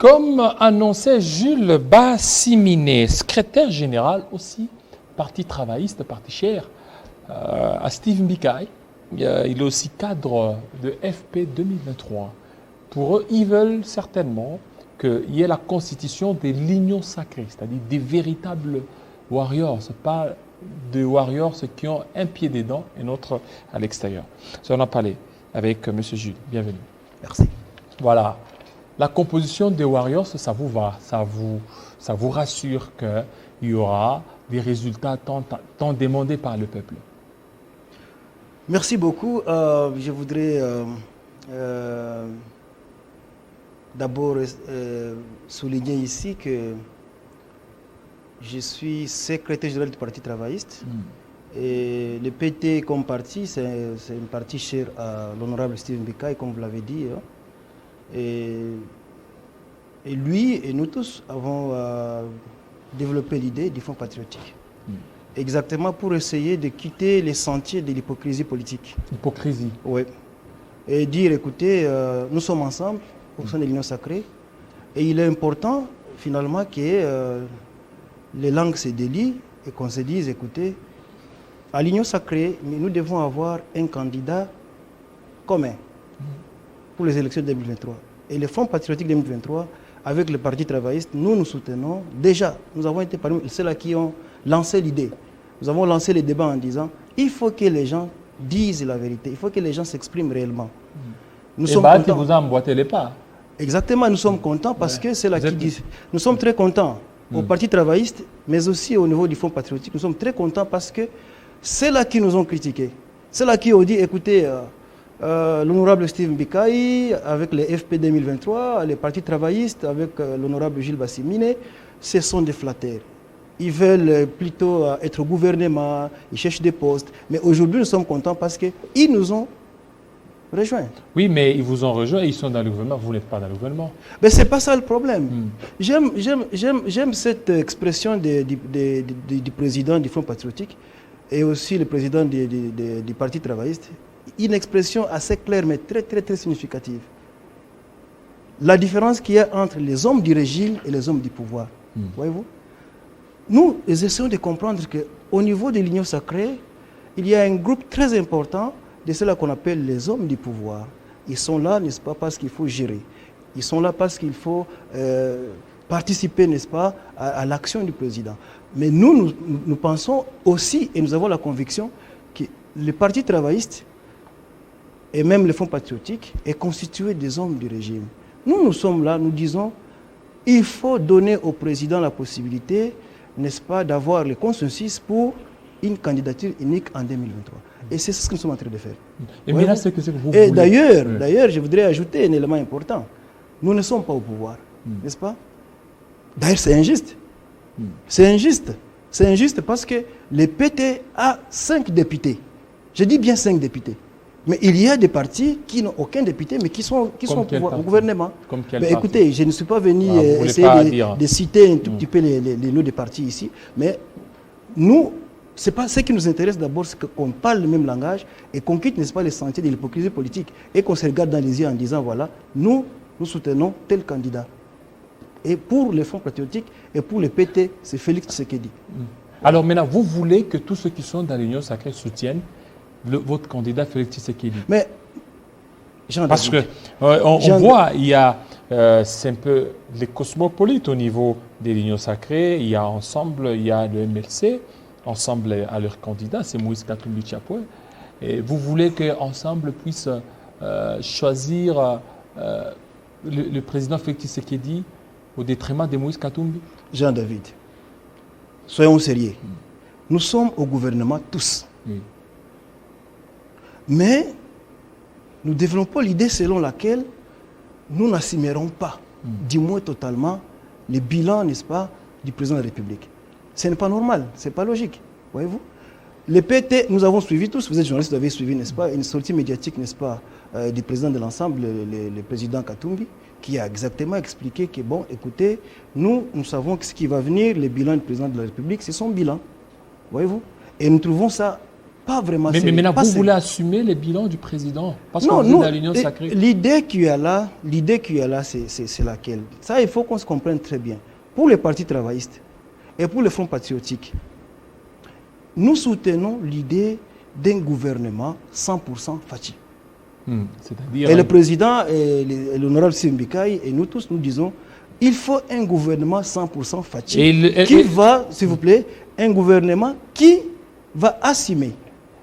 Comme annonçait Jules Bassiminé, secrétaire général aussi, Parti travailliste, parti cher, à Steve Mbikai, il est aussi cadre de FP 2023. Pour eux, ils veulent certainement qu'il y ait la constitution des lignes sacrées, c'est-à-dire des véritables warriors, pas des warriors qui ont un pied dedans et l'autre à l'extérieur. Ça, on a parlé avec M. Jules. Bienvenue. Merci. Voilà. La composition des Warriors, ça vous va, ça vous rassure qu'il y aura des résultats tant demandés par le peuple. Merci beaucoup. Je voudrais d'abord souligner ici que je suis secrétaire général du Parti travailliste. Et le PT comme parti, c'est une partie chère à l'honorable Steve Mbikai, comme vous l'avez dit. Hein. Et lui et nous tous avons développé l'idée du Fonds patriotique. Exactement pour essayer de quitter les sentiers de l'hypocrisie politique. Hypocrisie. Oui. Et dire, écoutez, nous sommes ensemble au sein de l'Union sacrée. Et il est important, finalement, que les langues se délient et qu'on se dise, écoutez, à l'Union sacrée, nous devons avoir un candidat commun pour les élections de 2023. Et le Fonds patriotique 2023, avec le Parti travailliste, nous soutenons. Déjà, nous avons été parmi ceux-là qui ont lancé l'idée. Nous avons lancé le débat en disant il faut que les gens disent la vérité, il faut que les gens s'expriment réellement. Nous sommes contents. Vous a emboîté les pas. Exactement, nous sommes contents parce que c'est là qui disent. Nous sommes très contents au Parti travailliste, mais aussi au niveau du Fonds patriotique. Nous sommes très contents parce que c'est là qui nous ont critiqués. C'est là qui ont dit écoutez, l'honorable Steve Mbikai, avec les FP 2023, les partis travaillistes, avec l'honorable Jules Bassiminé, ce sont des flatteurs. Ils veulent plutôt être au gouvernement, ils cherchent des postes. Mais aujourd'hui, nous sommes contents parce qu'ils nous ont rejoints. Oui, mais ils vous ont rejoints et ils sont dans le gouvernement. Vous n'êtes pas dans le gouvernement. Mais ce n'est pas ça le problème. J'aime cette expression du président du Fonds patriotique et aussi le président du Parti travailliste. Une expression assez claire mais très significative. La différence qu'il y a entre les hommes du régime et les hommes du pouvoir. Voyez-vous? Nous essayons de comprendre qu'au niveau de l'Union sacrée, il y a un groupe très important de ceux-là qu'on appelle les hommes du pouvoir. Ils sont là, n'est-ce pas, parce qu'il faut gérer. Ils sont là parce qu'il faut participer, n'est-ce pas, à l'action du président. Mais nous pensons aussi, et nous avons la conviction, que le Parti travailliste et même le Fonds patriotique est constitué des hommes du régime. Nous sommes là, nous disons, il faut donner au président la possibilité, n'est-ce pas, d'avoir le consensus pour une candidature unique en 2023. Et c'est ce que nous sommes en train de faire. Et mais là, c'est que vous voulez. Et d'ailleurs, je voudrais ajouter un élément important. Nous ne sommes pas au pouvoir, n'est-ce pas? D'ailleurs, c'est injuste. C'est injuste. C'est injuste parce que le PT a 5 députés. Je dis bien 5 députés. Mais il y a des partis qui n'ont aucun député, mais qui sont au gouvernement. Mais écoutez, je ne suis pas venu essayer de citer un tout petit peu les noms des partis ici, mais nous, ce n'est pas ce qui nous intéresse d'abord, c'est qu'on parle le même langage et qu'on quitte, n'est-ce pas, les sentiers de l'hypocrisie politique et qu'on se regarde dans les yeux en disant, voilà, nous soutenons tel candidat. Et pour les fonds patriotiques et pour les PT, c'est Félix Tshisekedi. Alors maintenant, vous voulez que tous ceux qui sont dans l'Union sacrée soutiennent votre candidat Félix Tshisekedi. Mais parce que on voit, il y a c'est un peu les cosmopolites au niveau de l'Union sacrée. Il y a ensemble, il y a le MLC, ensemble à leur candidat, c'est Moïse Katumbi Chapoué. Et vous voulez qu'ensemble puisse choisir le président Félix Tshisekedi au détriment de Moïse Katumbi? Jean-David, soyons sérieux. Nous sommes au gouvernement tous. Mais nous développons l'idée selon laquelle nous n'assumerons pas, du moins totalement, le bilan, n'est-ce pas, du président de la République. Ce n'est pas normal, ce n'est pas logique, voyez-vous. Les PT, nous avons suivi tous, vous êtes journalistes, vous avez suivi, n'est-ce pas, une sortie médiatique, n'est-ce pas, du président de l'ensemble, le président Katumbi, qui a exactement expliqué que, bon, écoutez, nous savons que ce qui va venir, le bilan du président de la République, c'est son bilan, voyez-vous. Et nous trouvons ça Pas vraiment Mais sérieux. maintenant, Pas vous sérieux. voulez assumer les bilans du président parce que Non, vous êtes nous, dans l'Union sacrée. l'idée qu'il y a là, c'est laquelle? Ça, il faut qu'on se comprenne très bien. Pour les partis travaillistes et pour le Front patriotique, nous soutenons l'idée d'un gouvernement 100% Fachi. C'est-à-dire... Et le président, et l'honorable Simbikaï, et nous tous, nous disons, il faut un gouvernement 100% Fachi qui va, s'il vous plaît, un gouvernement qui va assumer,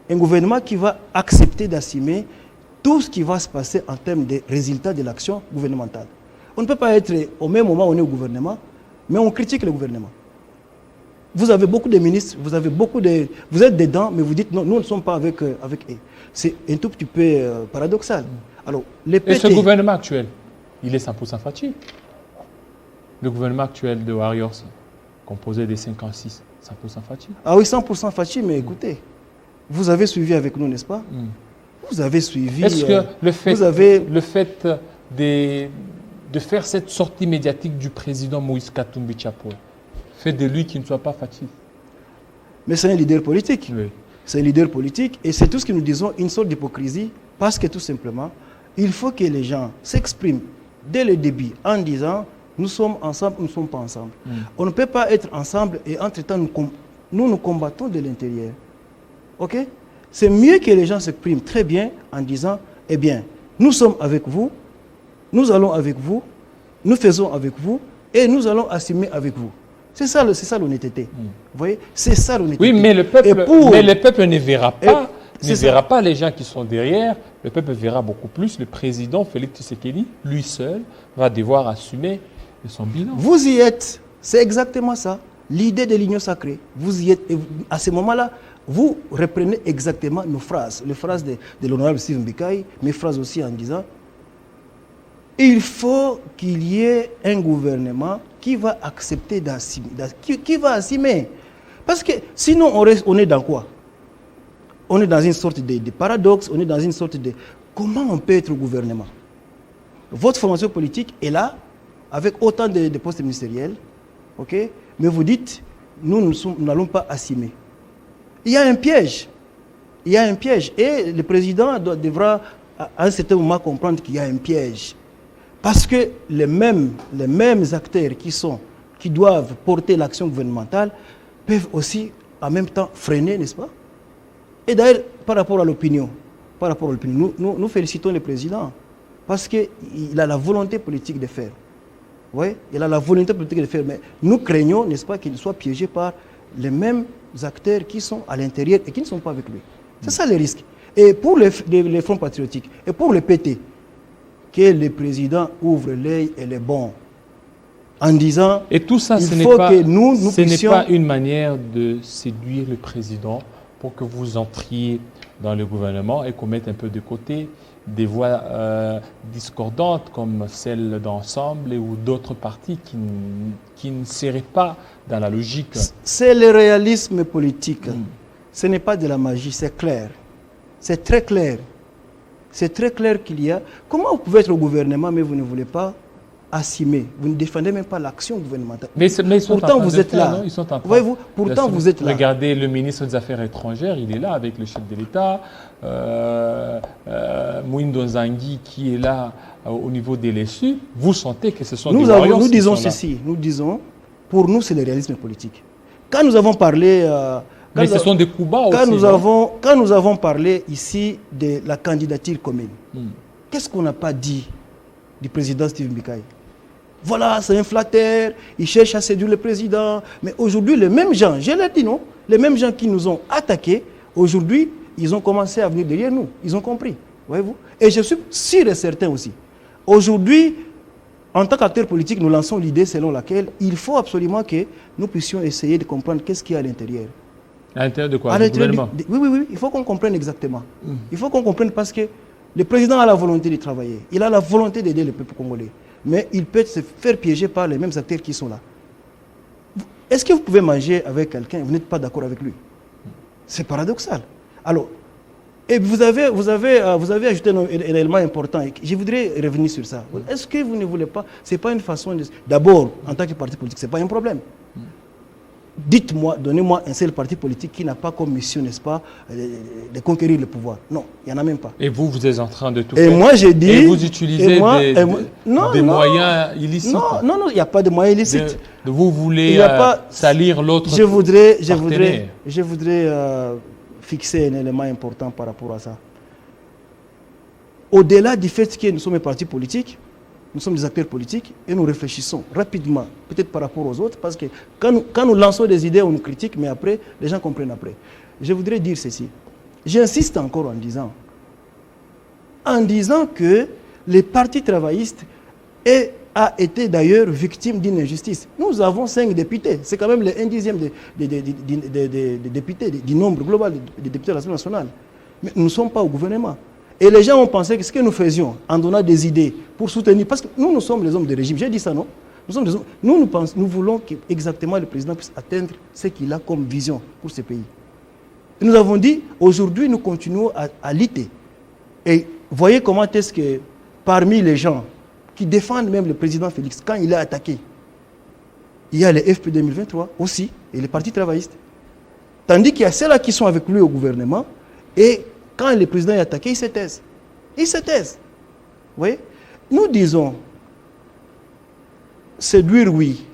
un gouvernement qui va accepter d'assumer tout ce qui va se passer en termes de résultats de l'action gouvernementale. On ne peut pas être, au même moment où on est au gouvernement, mais on critique le gouvernement. Vous avez beaucoup de ministres, vous êtes dedans, mais vous dites non, nous ne sommes pas avec eux. C'est un tout petit peu paradoxal. Alors, les PT, et ce gouvernement actuel, il est 100% Fachi. Le gouvernement actuel de Warriors, composé des 56, 100% Fachi. Ah oui, 100% Fachi, mais écoutez, vous avez suivi avec nous, n'est-ce pas? Vous avez suivi... Est-ce que le fait de faire cette sortie médiatique du président Moïse Katumbi Tchapo fait de lui qui ne soit pas Fachi? Mais c'est un leader politique. Oui. C'est un leader politique et c'est tout ce que nous disons, une sorte d'hypocrisie, parce que tout simplement, il faut que les gens s'expriment dès le début en disant nous sommes ensemble, nous ne sommes pas ensemble. On ne peut pas être ensemble et entre-temps nous combattons de l'intérieur. Ok? C'est mieux que les gens s'expriment très bien en disant eh bien, nous sommes avec vous, nous allons avec vous, nous faisons avec vous et nous allons assumer avec vous. C'est ça l'honnêteté. Vous voyez? C'est ça l'honnêteté. Oui, mais le peuple ne verra pas, les gens qui sont derrière. Le peuple verra beaucoup plus. Le président Félix Tshisekedi, lui seul, va devoir assumer son bilan. Vous y êtes. C'est exactement ça. L'idée de l'union sacrée. Vous y êtes. Et à ce moment-là, vous reprenez exactement nos phrases. Les phrases de l'honorable Steve Mbikaï, mes phrases aussi en disant il faut qu'il y ait un gouvernement qui va accepter d'assumer, qui va assumer. Parce que sinon, on est dans quoi? On est dans une sorte de paradoxe, on est dans une sorte de... Comment on peut être au gouvernement? Votre formation politique est là, avec autant de postes ministériels, ok? Mais vous dites, nous n'allons pas assumer. Il y a un piège. Il y a un piège. Et le président devra, à un certain moment, comprendre qu'il y a un piège. Parce que les mêmes acteurs qui doivent porter l'action gouvernementale peuvent aussi en même temps freiner, n'est-ce pas? Et d'ailleurs, par rapport à l'opinion, nous félicitons le président parce qu'il a la volonté politique de faire. Oui, il a la volonté politique de faire, mais nous craignons, n'est-ce pas, qu'il soit piégé par les mêmes acteurs qui sont à l'intérieur et qui ne sont pas avec lui. C'est ça le risque. Et pour les fronts patriotiques et pour le PT, que le président ouvre l'œil et les bons en disant et tout ça, ce n'est pas une manière de séduire le président pour que vous entriez dans le gouvernement et qu'on mette un peu de côté des voix discordantes comme celle d'Ensemble ou d'autres partis qui ne seraient pas dans la logique. C'est le réalisme politique. Ce n'est pas de la magie, c'est clair. C'est très clair. C'est très clair qu'il y a... Comment vous pouvez être au gouvernement, mais vous ne voulez pas assumer? Vous ne défendez même pas l'action gouvernementale. Mais ils sont pourtant, en train vous de êtes faire, là. Non, ils sont en train voyez-vous, pourtant, vous êtes là. Regardez le ministre des Affaires étrangères, il est là avec le chef de l'État. Mouindo Nzangi qui est là au niveau des LSU. Vous sentez que ce sont des warriors. Nous disons ceci. Nous disons, pour nous, c'est le réalisme politique. Quand nous avons parlé... mais ce sont des coups bas aussi. Quand nous avons parlé ici de la candidature commune, qu'est-ce qu'on n'a pas dit du président Steve Mbikaï? Voilà, c'est un flatteur, il cherche à séduire le président. Mais aujourd'hui, les mêmes gens, je l'ai dit, non? Les mêmes gens qui nous ont attaqués, aujourd'hui, ils ont commencé à venir derrière nous. Ils ont compris, voyez-vous? Et je suis sûr et certain aussi. Aujourd'hui, en tant qu'acteur politique, nous lançons l'idée selon laquelle il faut absolument que nous puissions essayer de comprendre qu'est-ce qu'il y a à l'intérieur. À l'intérieur de quoi? Du gouvernement? Oui, il faut qu'on comprenne exactement. Il faut qu'on comprenne parce que le président a la volonté de travailler. Il a la volonté d'aider le peuple congolais. Mais il peut se faire piéger par les mêmes acteurs qui sont là. Est-ce que vous pouvez manger avec quelqu'un et vous n'êtes pas d'accord avec lui? C'est paradoxal. Alors, et vous avez ajouté un élément important. Et je voudrais revenir sur ça. Est-ce que vous ne voulez pas... Ce n'est pas une façon de... D'abord, en tant que parti politique, ce n'est pas un problème. dites-moi, donnez-moi un seul parti politique qui n'a pas comme mission, n'est-ce pas, de conquérir le pouvoir. Non, il n'y en a même pas. Et vous êtes en train de tout Et faire. moi, j'ai dit... Et vous utilisez Non, des non. moyens illicites. Non, il n'y a pas de moyens illicites. Vous voulez salir l'autre Je partenaire. voudrais fixer un élément important par rapport à ça. Au-delà du fait que nous sommes un parti politique, nous sommes des acteurs politiques et nous réfléchissons rapidement, peut-être par rapport aux autres, parce que quand nous lançons des idées, on nous critique, mais après, les gens comprennent après. Je voudrais dire ceci. J'insiste encore en disant que les partis travaillistes a été d'ailleurs victime d'une injustice. Nous avons 5 députés. C'est quand même le 1/10 des députés, du nombre global des députés de l'Assemblée nationale. Mais nous ne sommes pas au gouvernement. Et les gens ont pensé que ce que nous faisions en donnant des idées pour soutenir, parce que nous sommes les hommes de régime, j'ai dit ça, non? Nous sommes des hommes, nous voulons qu'exactement le président puisse atteindre ce qu'il a comme vision pour ce pays. Et nous avons dit, aujourd'hui, nous continuons à lutter. Et voyez comment est-ce que parmi les gens qui défendent même le président Félix, quand il est attaqué, il y a les FP 2023 aussi, et les partis travaillistes. Tandis qu'il y a ceux-là qui sont avec lui au gouvernement, et quand le président est attaqué, ils se taisent. Ils se taisent. Vous voyez? Nous disons, séduire oui,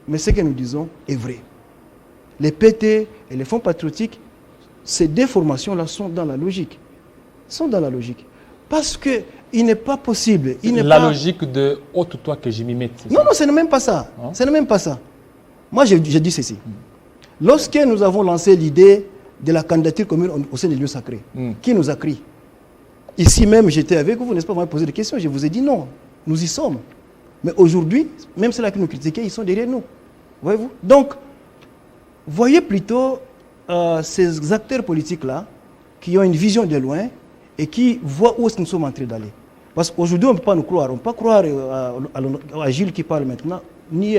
mais ce que nous disons est vrai. Les PT et les fonds patriotiques, ces deux formations-là sont dans la logique. Sont dans la logique. Parce qu'il n'est pas possible. Logique de « ôte-toi que je m'y mette ». Non, ce n'est même pas ça. Hein? Ce n'est même pas ça. Moi, j'ai dit ceci. Lorsque nous avons lancé l'idée de la candidature commune au sein des lieux sacrés, qui nous a crié? Ici même, j'étais avec vous, n'est-ce pas, vous m'avez posé des questions, je vous ai dit non, nous y sommes. Mais aujourd'hui, même ceux-là qui nous critiquaient, ils sont derrière nous. Voyez-vous? Donc, voyez plutôt ces acteurs politiques-là, qui ont une vision de loin et qui voient où nous sommes en train d'aller. Parce qu'aujourd'hui, on ne peut pas nous croire. On ne peut pas croire à Gilles qui parle maintenant, ni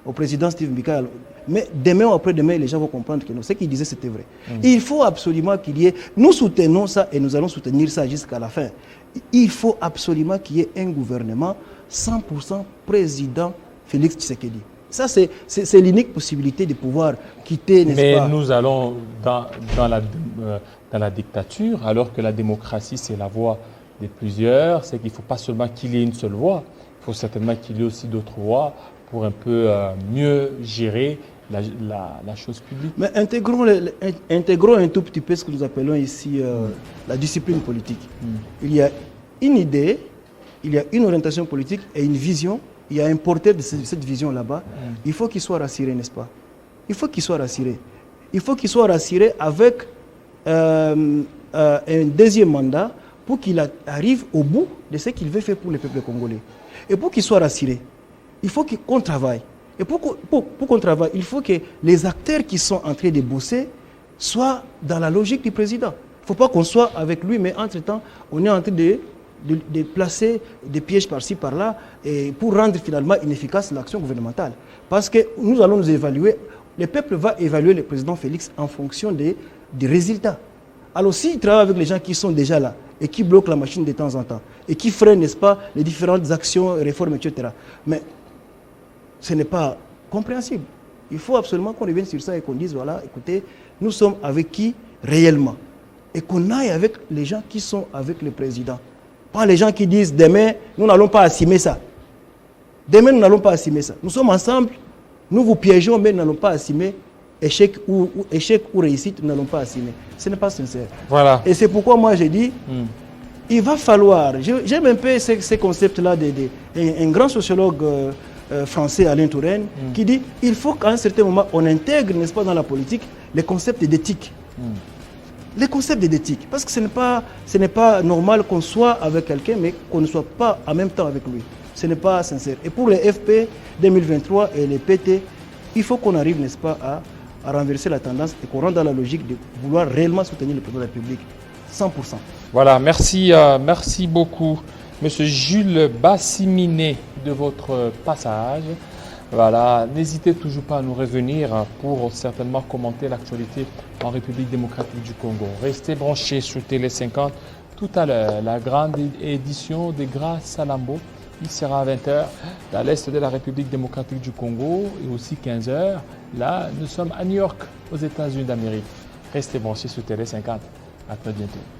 au président Steve Mbika. Mais demain ou après-demain, les gens vont comprendre que ce qu'il disait, c'était vrai. Il faut absolument qu'il y ait... Nous soutenons ça et nous allons soutenir ça jusqu'à la fin. Il faut absolument qu'il y ait un gouvernement 100% président Félix Tshisekedi. Ça, c'est l'unique possibilité de pouvoir quitter, n'est-ce pas? Mais nous allons dans la dictature, alors que la démocratie, c'est la voix de plusieurs. C'est qu'il ne faut pas seulement qu'il y ait une seule voix, il faut certainement qu'il y ait aussi d'autres voix pour un peu mieux gérer la chose publique. Mais intégrons un tout petit peu ce que nous appelons ici la discipline politique. Il y a une idée, il y a une orientation politique et une vision. Il y a un porteur de cette vision là-bas. Il faut qu'il soit rassuré, n'est-ce pas? Il faut qu'il soit rassuré. Il faut qu'il soit rassuré avec un deuxième mandat pour qu'il arrive au bout de ce qu'il veut faire pour le peuple congolais. Et pour qu'il soit rassuré, il faut qu'on travaille. Et pour qu'on travaille, il faut que les acteurs qui sont en train de bosser soient dans la logique du président. Il ne faut pas qu'on soit avec lui, mais entre-temps, on est en train de placer des pièges par-ci, par-là, et pour rendre finalement inefficace l'action gouvernementale. Parce que nous allons nous évaluer, le peuple va évaluer le président Félix en fonction des résultats. Alors s'il travaille avec les gens qui sont déjà là, et qui bloquent la machine de temps en temps, et qui freinent, n'est-ce pas, les différentes actions, réformes, etc. Mais ce n'est pas compréhensible. Il faut absolument qu'on revienne sur ça et qu'on dise, voilà, écoutez, nous sommes avec qui réellement? Et qu'on aille avec les gens qui sont avec le président. Pas les gens qui disent, demain, nous n'allons pas assumer ça. Demain, nous n'allons pas assumer ça. Nous sommes ensemble, nous vous piégeons, mais nous n'allons pas assumer. Échec ou réussite, nous n'allons pas assumer. Ce n'est pas sincère. Voilà. Et c'est pourquoi moi j'ai dit, il va falloir, j'aime un peu ces concepts-là, un grand sociologue français, Alain Touraine, qui dit, il faut qu'à un certain moment, on intègre, n'est-ce pas, dans la politique, les concepts d'éthique. Les concepts d'éthique. Parce que ce n'est pas normal qu'on soit avec quelqu'un, mais qu'on ne soit pas en même temps avec lui. Ce n'est pas sincère. Et pour les FP 2023 et les PT, il faut qu'on arrive, n'est-ce pas, à renverser la tendance et qu'on rentre dans la logique de vouloir réellement soutenir le président de la République. 100%. Voilà, merci beaucoup, Monsieur Jules Bassiminé, de votre passage. Voilà, n'hésitez toujours pas à nous revenir pour certainement commenter l'actualité en République démocratique du Congo. Restez branchés sur Télé 50. Tout à l'heure, la grande édition de Grâce Salambo Il sera à 20h dans l'est de la République démocratique du Congo et aussi 15h. Là, nous sommes à New York, aux États-Unis d'Amérique. Restez branchés sur Télé 50. À très bientôt.